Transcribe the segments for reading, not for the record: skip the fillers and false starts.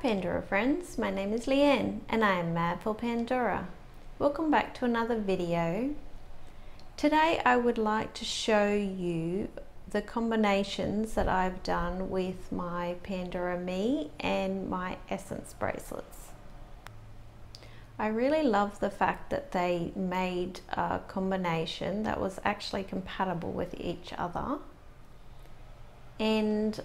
Pandora friends, my name is Leanne and I am mad for Pandora. Welcome back to another video. Today I would like to show you the combinations that I've done with my Pandora Me and my Essence bracelets. I really love the fact that they made a combination that was actually compatible with each other, and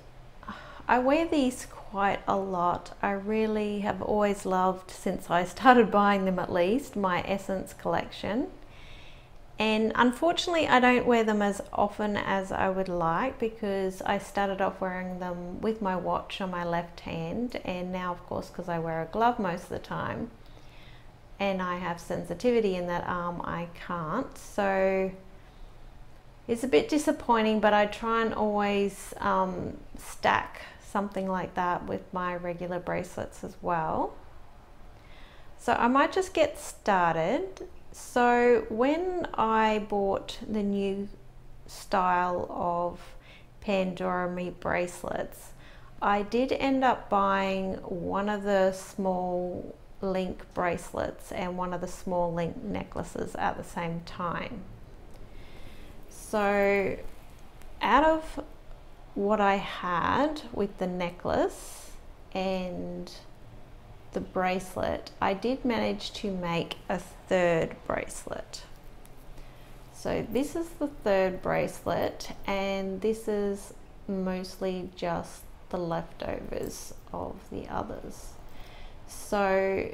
I wear these quite a lot. I really have always loved, since I started buying them at least, my Essence collection. And unfortunately I don't wear them as often as I would like, because I started off wearing them with my watch on my left hand, and now of course because I wear a glove most of the time and I have sensitivity in that arm, I can't. So it's a bit disappointing, but I try and always stack something like that with my regular bracelets as well. So I might just get started. So when I bought the new style of Pandora Me bracelets, I did end up buying one of the small link bracelets and one of the small link necklaces at the same time. So out of what I had with the necklace and the bracelet, I did manage to make a third bracelet. So this is the third bracelet, and this is mostly just the leftovers of the others. So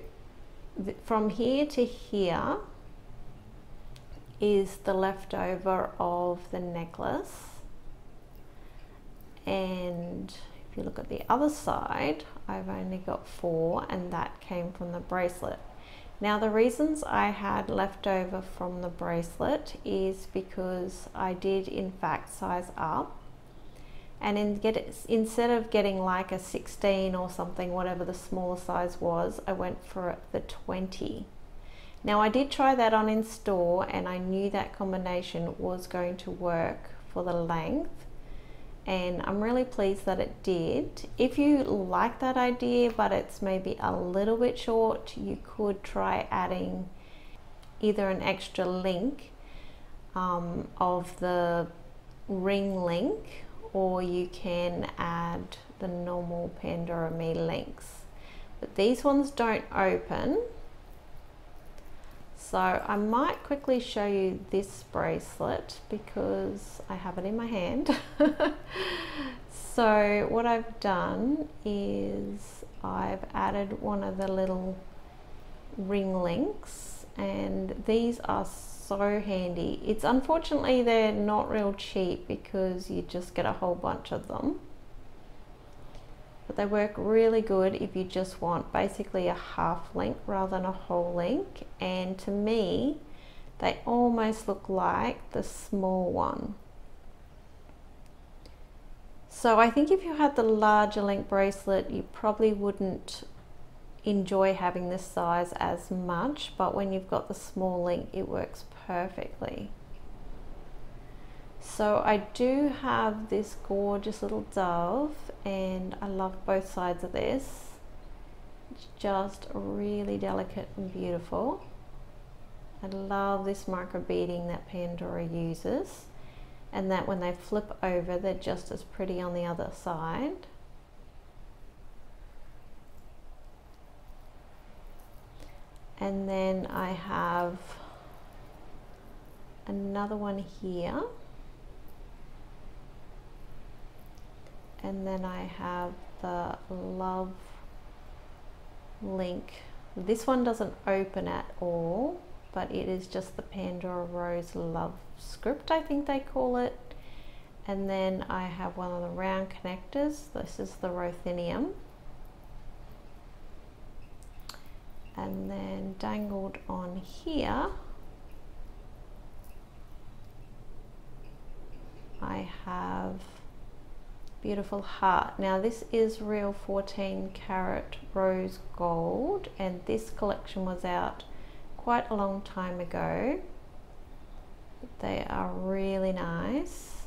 from here to here is the leftover of the necklace, and if you look at the other side, I've only got 4, and that came from the bracelet. Now the reasons I had leftover from the bracelet is because I did in fact size up, and instead of getting like a 16 or something, whatever the smaller size was, I went for the 20. Now I did try that on in store, and I knew that combination was going to work for the length, and I'm really pleased that it did. If you like that idea but it's maybe a little bit short, you could try adding either an extra link of the ring link, or you can add the normal Pandora Me links. But these ones don't open. So I might quickly show you this bracelet because I have it in my hand. So what I've done is I've added one of the little ring links, and these are so handy. It's unfortunately they're not real cheap because you just get a whole bunch of them. But they work really good if you just want basically a half link rather than a whole link. And to me, they almost look like the small one. So I think if you had the larger link bracelet, you probably wouldn't enjoy having this size as much, but when you've got the small link, it works perfectly. So I do have this gorgeous little dove, and I love both sides of this. It's just really delicate and beautiful. I love this micro beading that Pandora uses, and that when they flip over, they're just as pretty on the other side. And then I have another one here. And then I have the love link. This one doesn't open at all, but it is just the Pandora Rose Love script, I think they call it. And then I have one of the round connectors. This is the ruthenium. And then dangled on here, I have beautiful heart. Now this is real 14 karat rose gold, and this collection was out quite a long time ago. But they are really nice,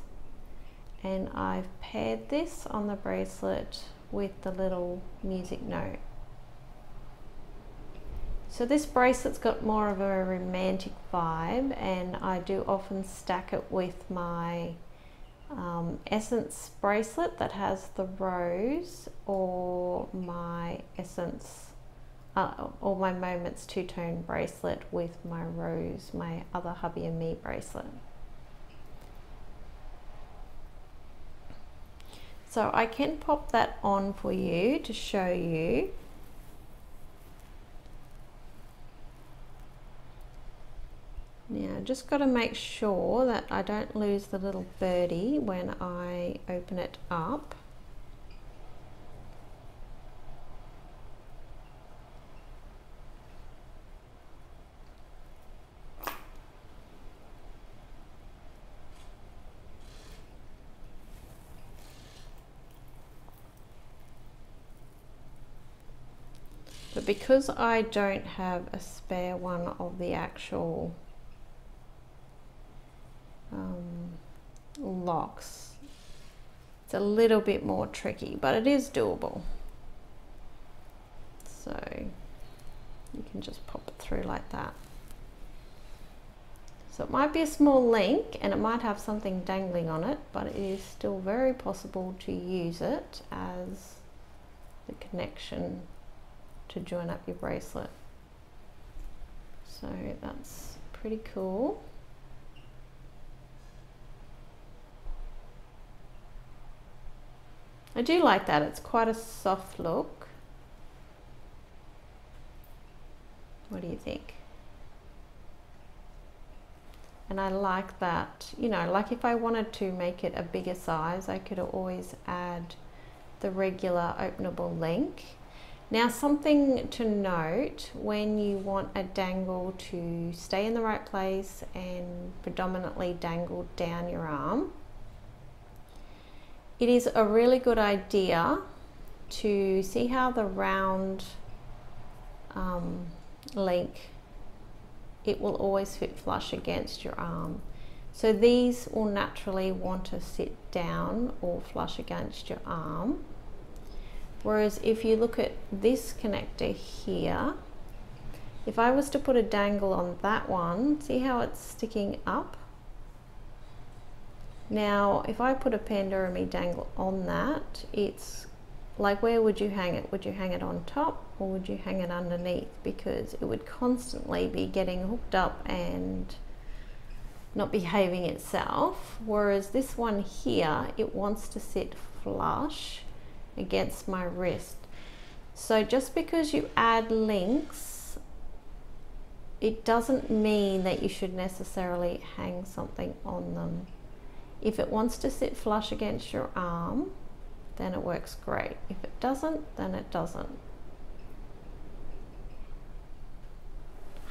and I've paired this on the bracelet with the little music note. So this bracelet's got more of a romantic vibe, and I do often stack it with my Essence bracelet that has the rose, or my Essence or my Moments two-tone bracelet with my rose, my other Hubby and Me bracelet. So I can pop that on for you to show you. Now, just got to make sure that I don't lose the little birdie when I open it up. But because I don't have a spare one of the actual locks, it's a little bit more tricky, but it is doable. So you can just pop it through like that. So it might be a small link and it might have something dangling on it, but it is still very possible to use it as the connection to join up your bracelet. So that's pretty cool. I do like that, it's quite a soft look. What do you think? And I like that, you know, like if I wanted to make it a bigger size, I could always add the regular openable link. Now, something to note when you want a dangle to stay in the right place and predominantly dangle down your arm, it is a really good idea to see how the round link, it will always fit flush against your arm. So these will naturally want to sit down or flush against your arm. Whereas if you look at this connector here, if I was to put a dangle on that one, see how it's sticking up? Now, if I put a Pandora Me dangle on that, it's like, where would you hang it? Would you hang it on top or would you hang it underneath? Because it would constantly be getting hooked up and not behaving itself. Whereas this one here, it wants to sit flush against my wrist. So just because you add links, it doesn't mean that you should necessarily hang something on them. If it wants to sit flush against your arm, then it works great. If it doesn't, then it doesn't.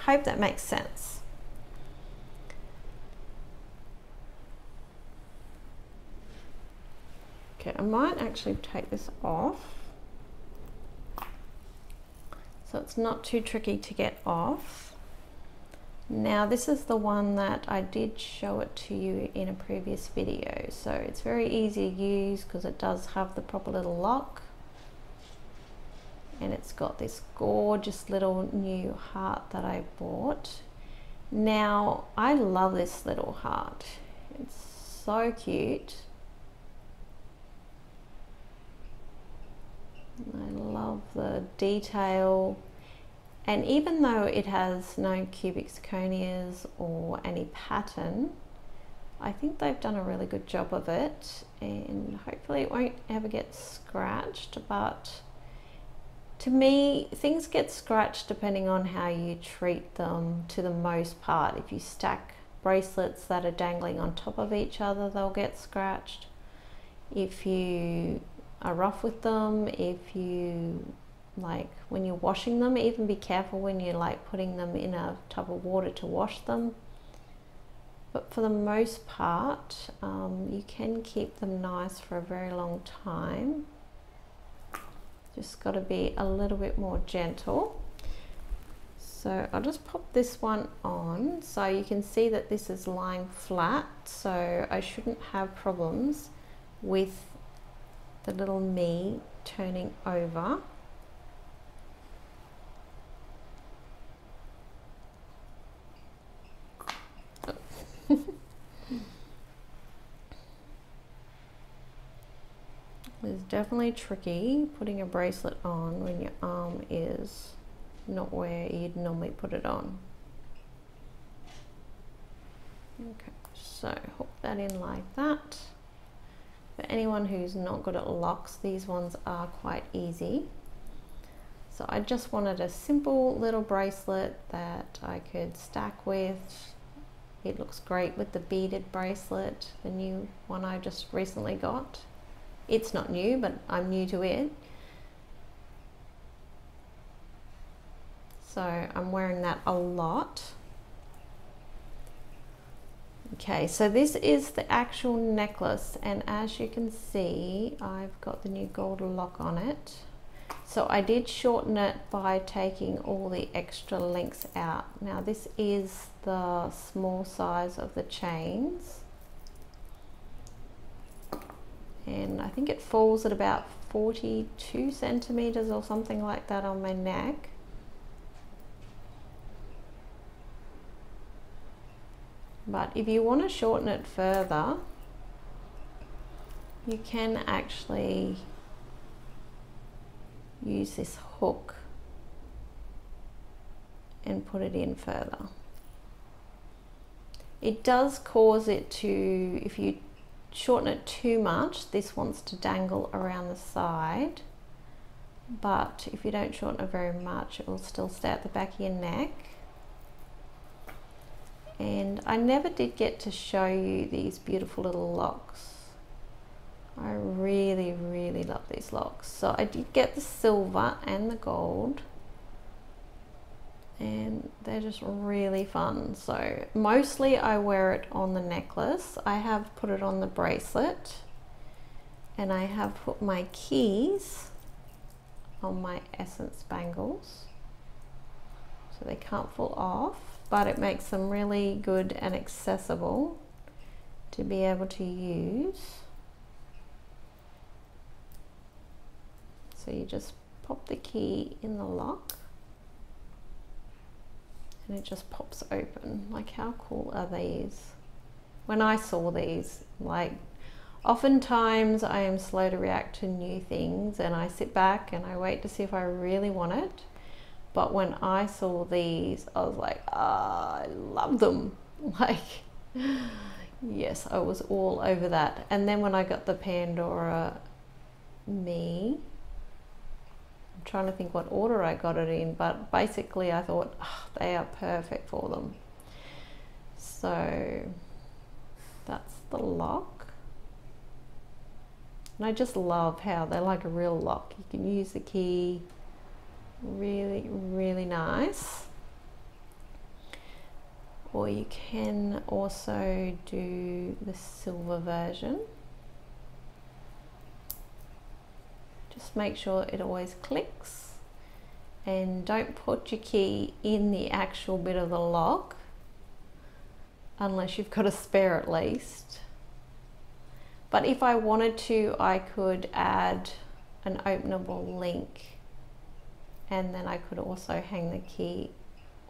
Hope that makes sense. Okay, I might actually take this off, so it's not too tricky to get off. Now this is the one that I did show it to you in a previous video, so it's very easy to use because it does have the proper little lock, and it's got this gorgeous little new heart that I bought. Now I love this little heart, it's so cute. I love the detail, and even though it has no cubic zirconias or any pattern, I think they've done a really good job of it, and hopefully it won't ever get scratched. But to me, things get scratched depending on how you treat them to the most part. If you stack bracelets that are dangling on top of each other, they'll get scratched. If you are rough with them, if you, like when you're washing them, even be careful when you're like putting them in a tub of water to wash them. But for the most part, you can keep them nice for a very long time. Just got to be a little bit more gentle. So I'll just pop this one on so you can see that this is lying flat, so I shouldn't have problems with the little me turning over. It's definitely tricky putting a bracelet on when your arm is not where you'd normally put it on. Okay, so hook that in like that. For anyone who's not good at locks, these ones are quite easy. So I just wanted a simple little bracelet that I could stack with. It looks great with the beaded bracelet, the new one I just recently got. It's not new, but I'm new to it. So I'm wearing that a lot. Okay, so this is the actual necklace, and as you can see, I've got the new gold lock on it. So I did shorten it by taking all the extra links out. Now this is the small size of the chains. And I think it falls at about 42 centimeters or something like that on my neck. But if you want to shorten it further, you can actually use this hook and put it in further. It does cause it to, if you shorten it too much, this wants to dangle around the side, but if you don't shorten it very much, it will still stay at the back of your neck. And I never did get to show you these beautiful little locks. I really, really love these locks. So I did get the silver and the gold, and they're just really fun. So mostly I wear it on the necklace. I have put it on the bracelet, and I have put my keys on my Essence bangles, so they can't fall off, but it makes them really good and accessible to be able to use. So you just pop the key in the lock and it just pops open. Like, how cool are these? When I saw these, like, oftentimes I am slow to react to new things and I sit back and I wait to see if I really want it. But when I saw these, I was like, I love them. Like, yes, I was all over that. And then when I got the Pandora Me, I'm trying to think what order I got it in, but basically I thought, oh, they are perfect for them. So that's the lock. And I just love how they're like a real lock. You can use the key. Really, really nice. Or you can also do the silver version. Just make sure it always clicks, and don't put your key in the actual bit of the lock unless you've got a spare at least. But if I wanted to, I could add an openable link, and then I could also hang the key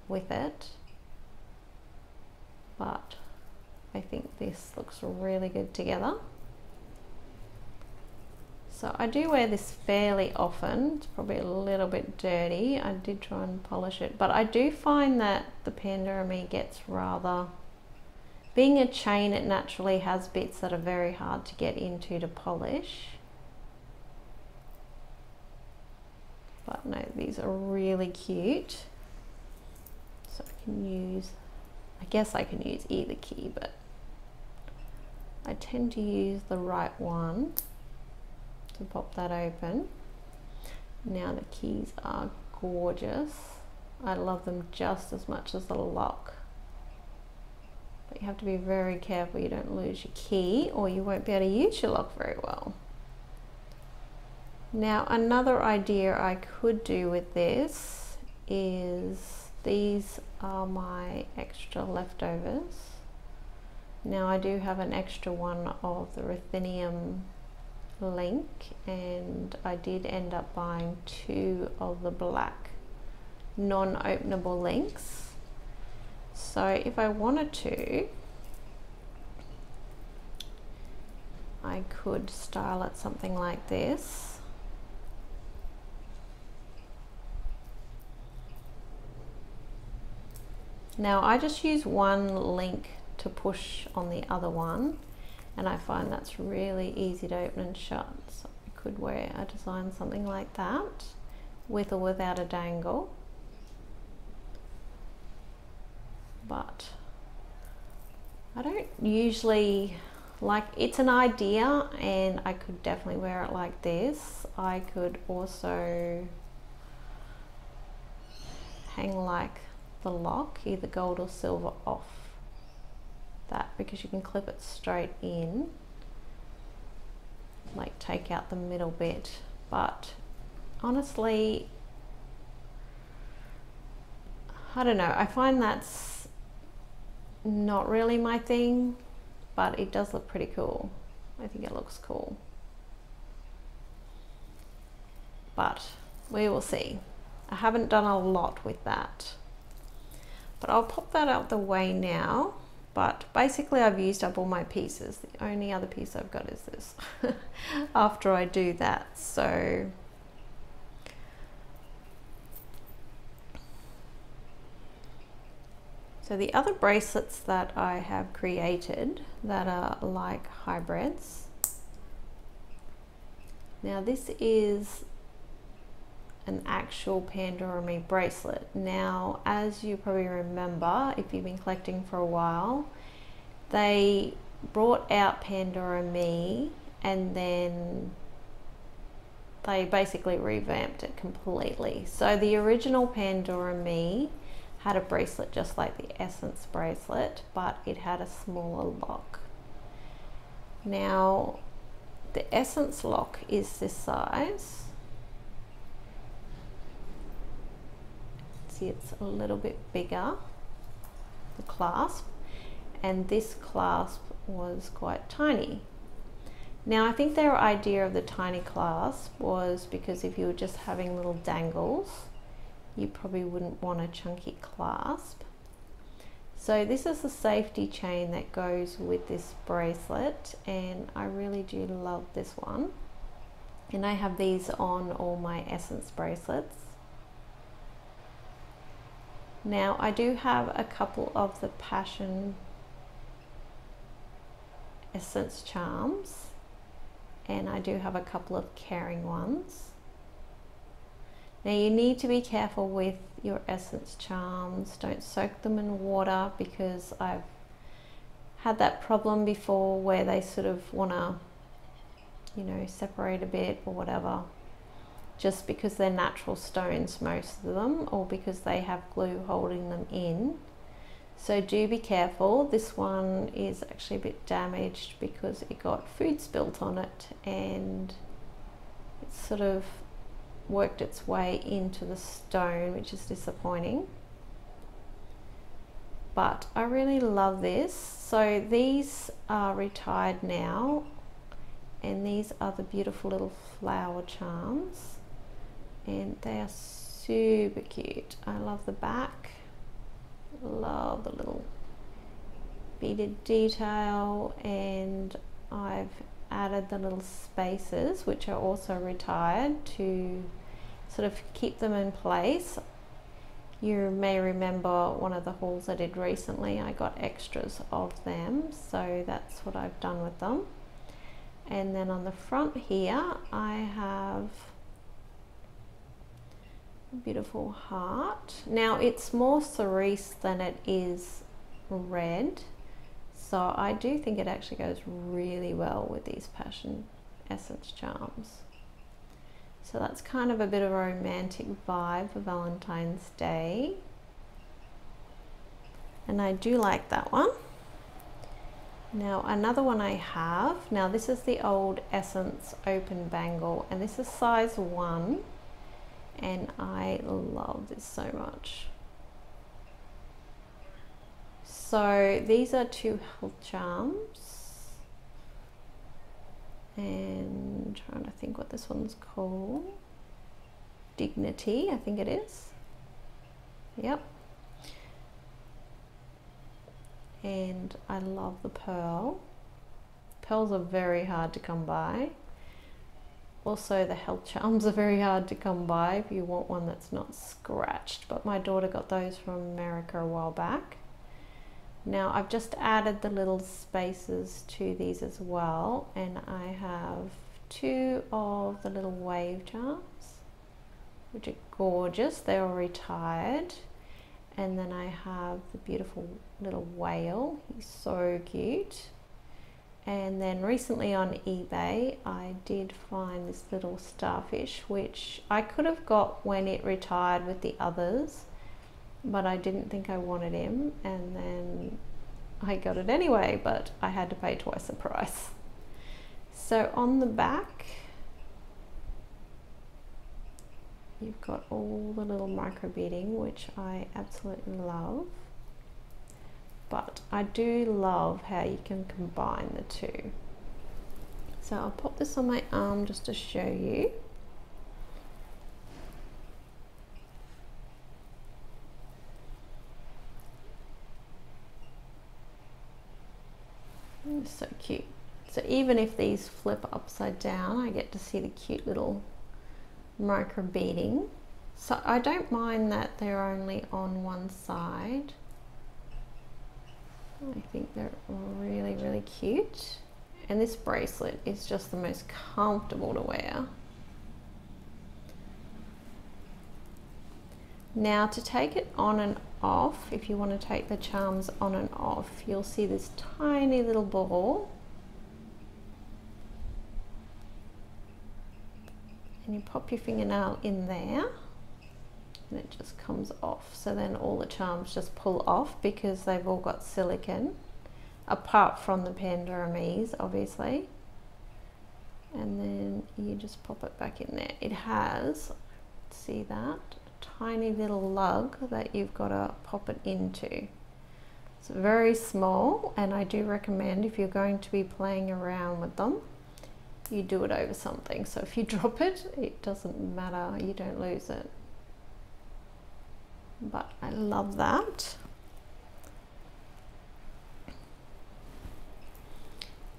with it. But I think this looks really good together. So I do wear this fairly often. It's probably a little bit dirty. I did try and polish it, but I do find that the Pandora Me gets rather, being a chain, it naturally has bits that are very hard to get into to polish. But no, these are really cute. So I can use, I guess I can use either key, but I tend to use the right one to pop that open. Now the keys are gorgeous. I love them just as much as the lock. But you have to be very careful you don't lose your key, or you won't be able to use your lock very well. Now another idea I could do with this is, these are my extra leftovers. Now I do have an extra one of the ruthenium link, and I did end up buying 2 of the black non-openable links. So if I wanted to, I could style it something like this. Now I just use one link to push on the other one, and I find that's really easy to open and shut. So I could wear a design something like that, with or without a dangle. But I don't usually, like, it's an idea, and I could definitely wear it like this. I could also hang like the lock, either gold or silver, off that, because you can clip it straight in, like take out the middle bit. But honestly, I don't know, I find that's not really my thing, but it does look pretty cool. I think it looks cool, but we will see. I haven't done a lot with that, but I'll pop that out the way now. But basically I've used up all my pieces. The only other piece I've got is this after I do that. So the other bracelets that I have created that are like hybrids. Now this is an actual Pandora Me bracelet. Now, as you probably remember, if you've been collecting for a while, they brought out Pandora Me, and then they basically revamped it completely. So the original Pandora Me had a bracelet just like the Essence bracelet, but it had a smaller lock. Now, the Essence lock is this size. It's a little bit bigger, the clasp, and this clasp was quite tiny. Now I think their idea of the tiny clasp was because if you were just having little dangles, you probably wouldn't want a chunky clasp. So this is the safety chain that goes with this bracelet, and I really do love this one. And I have these on all my Essence bracelets. Now I do have a couple of the Passion Essence charms, and I do have a couple of Caring ones. Now you need to be careful with your Essence charms. Don't soak them in water, because I've had that problem before where they sort of want to, you know, separate a bit or whatever, just because they're natural stones, most of them, or because they have glue holding them in. So do be careful. This one is actually a bit damaged because it got food spilt on it, and it sort of worked its way into the stone, which is disappointing. But I really love this. So these are retired now, and these are the beautiful little flower charms, and they are super cute. I love the back, love the little beaded detail, and I've added the little spaces, which are also retired, to sort of keep them in place. You may remember one of the hauls I did recently, I got extras of them, so that's what I've done with them. And then on the front here I have a beautiful heart. Now it's more cerise than it is red, so I do think it actually goes really well with these Passion Essence charms. So that's kind of a bit of a romantic vibe for Valentine's Day, and I do like that one. Now another one I have, now this is the old Essence open bangle, and this is size 1, and I love this so much. So these are 2 health charms, and I'm trying to think what this one's called. Dignity, I think it is. Yep. And I love the pearl. Pearls are very hard to come by. Also, the health charms are very hard to come by if you want one that's not scratched, but my daughter got those from America a while back. Now I've just added the little spaces to these as well, and I have 2 of the little wave charms, which are gorgeous. They're all retired. And then I have the beautiful little whale. He's so cute. And then recently on eBay, I did find this little starfish, which I could have got when it retired with the others, but I didn't think I wanted him, and then I got it anyway, but I had to pay twice the price. So on the back, you've got all the little micro beading, which I absolutely love. But I do love how you can combine the two. So I'll pop this on my arm just to show you. It's so cute. So even if these flip upside down, I get to see the cute little micro beading. So I don't mind that they're only on one side. I think they're really, really cute. And this bracelet is just the most comfortable to wear. Now to take it on and off, if you want to take the charms on and off, you'll see this tiny little ball. And you pop your fingernail in there, and it just comes off. So then all the charms just pull off because they've all got silicone, apart from the Pandora Me's, obviously. And then you just pop it back in there. It has, see that, a tiny little lug that you've got to pop it into. It's very small, and I do recommend if you're going to be playing around with them, you do it over something. So if you drop it, it doesn't matter, you don't lose it. But I love that.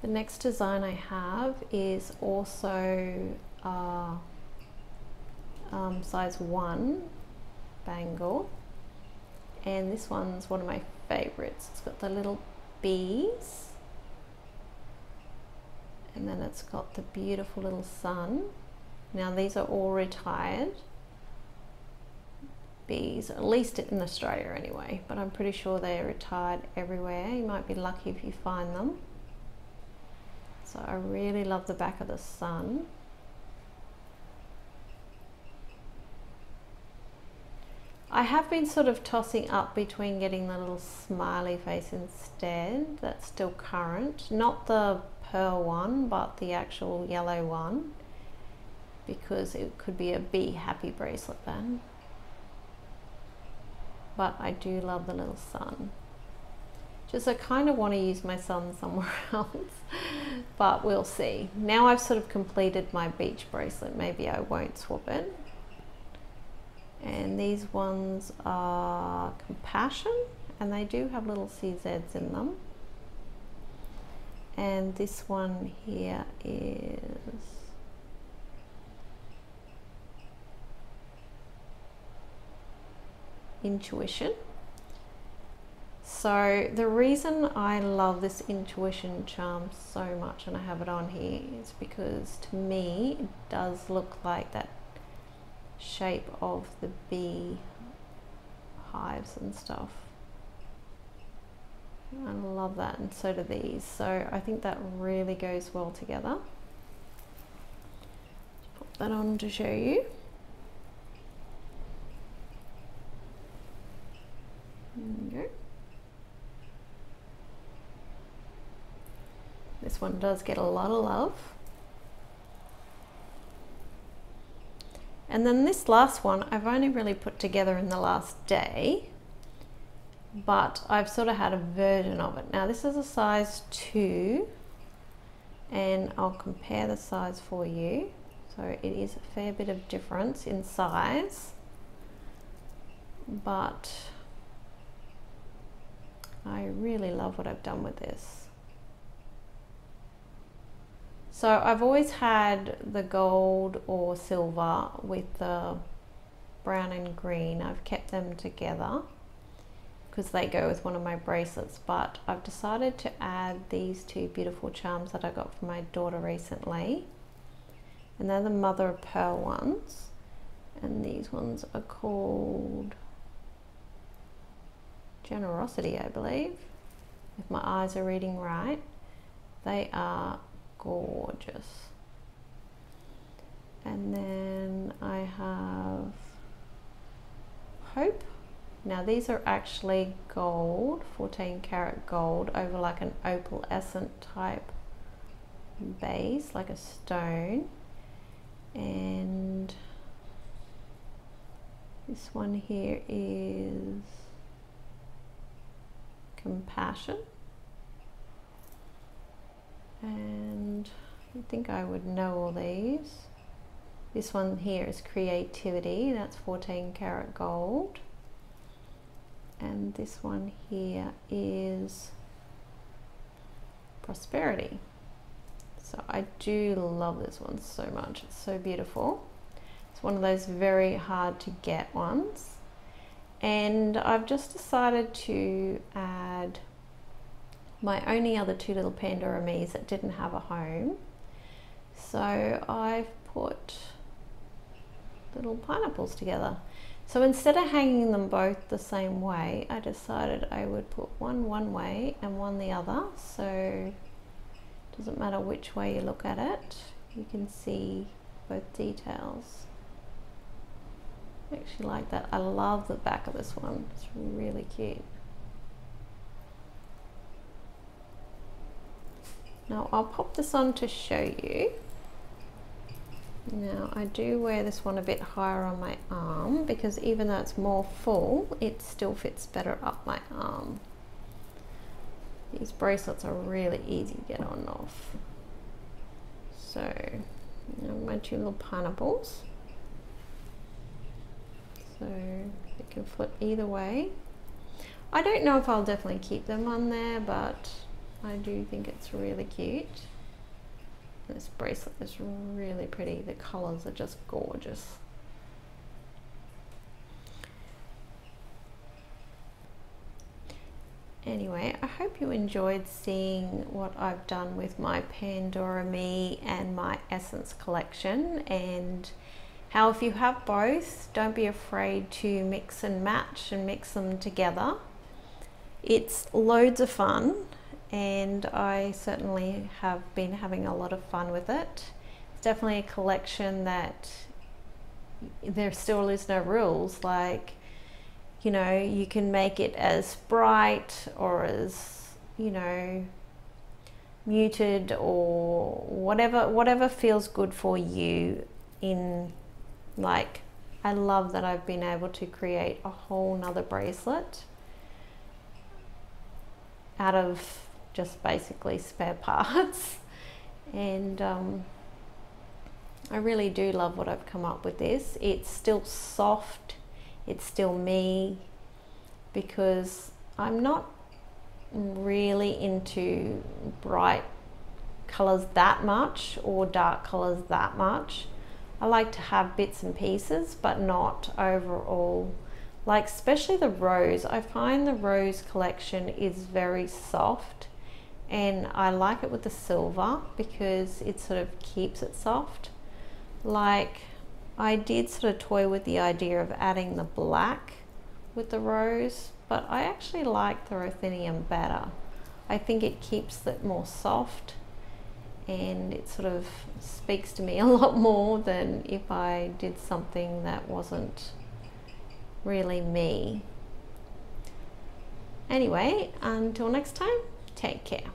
The next design I have is also size 1 bangle, and this one's one of my favorites. It's got the little bees, and then it's got the beautiful little sun. Now these are all retired bees, at least in Australia anyway, but I'm pretty sure they're retired everywhere. You might be lucky if you find them. So I really love the back of the sun. I have been sort of tossing up between getting the little smiley face instead. That's still current, not the pearl one, but the actual yellow one, because it could be a be happy bracelet then. But I do love the little sun. Just I kind of want to use my sun somewhere else, but we'll see. Now I've sort of completed my beach bracelet, maybe I won't swap it. And these ones are Compassion, and they do have little CZs in them. And this one here is Intuition. So the reason I love this Intuition charm so much, and I have it on here, is because to me it does look like that shape of the bee hives and stuff. I love that, and so do these. So I think that really goes well together. Just pop that on to show you. There you go. This one does get a lot of love. And then this last one I've only really put together in the last day, but I've sort of had a version of it. Now this is a size 2, and I'll compare the size for you. So it is a fair bit of difference in size, but I really love what I've done with this. So I've always had the gold or silver with the brown and green. I've kept them together because they go with one of my bracelets, but I've decided to add these two beautiful charms that I got from my daughter recently, and they're the mother of pearl ones, and these ones are called Generosity, I believe, if my eyes are reading right. They are gorgeous. And then I have Hope. Now these are actually gold, 14 karat gold over like an opalescent type base, like a stone. And this one here is Compassion. And I think I would know all these. This one here is Creativity, that's 14 karat gold. And this one here is Prosperity. So I do love this one so much, it's so beautiful. It's one of those very hard to get ones. And I've just decided to add my only other two little Pandora Me's that didn't have a home. So I've put little pineapples together. So instead of hanging them both the same way, I decided I would put one way and one the other. So it doesn't matter which way you look at it, you can see both details. I actually like that. I love the back of this one. It's really cute. Now I'll pop this on to show you. Now I do wear this one a bit higher on my arm because even though it's more full, it still fits better up my arm. These bracelets are really easy to get on and off. So my two little pineapples. So you can flip either way. I don't know if I'll definitely keep them on there, but I do think it's really cute. This bracelet is really pretty. The colors are just gorgeous. Anyway, I hope you enjoyed seeing what I've done with my Pandora Me and my Essence collection, and how if you have both, don't be afraid to mix and match and mix them together. It's loads of fun, and I certainly have been having a lot of fun with it. It's definitely a collection that there still is no rules. Like, you know, you can make it as bright or as, you know, muted or whatever feels good for you. In like, I love that I've been able to create a whole nother bracelet out of just basically spare parts. And I really do love what I've come up with this. It's still soft, it's still me, because I'm not really into bright colors that much or dark colors that much. I like to have bits and pieces, but not overall. Like especially the rose, I find the rose collection is very soft, and I like it with the silver because it sort of keeps it soft. Like, I did sort of toy with the idea of adding the black with the rose, but I actually like the ruthenium better. I think it keeps it more soft, and it sort of speaks to me a lot more than if I did something that wasn't really me. Anyway, until next time, take care.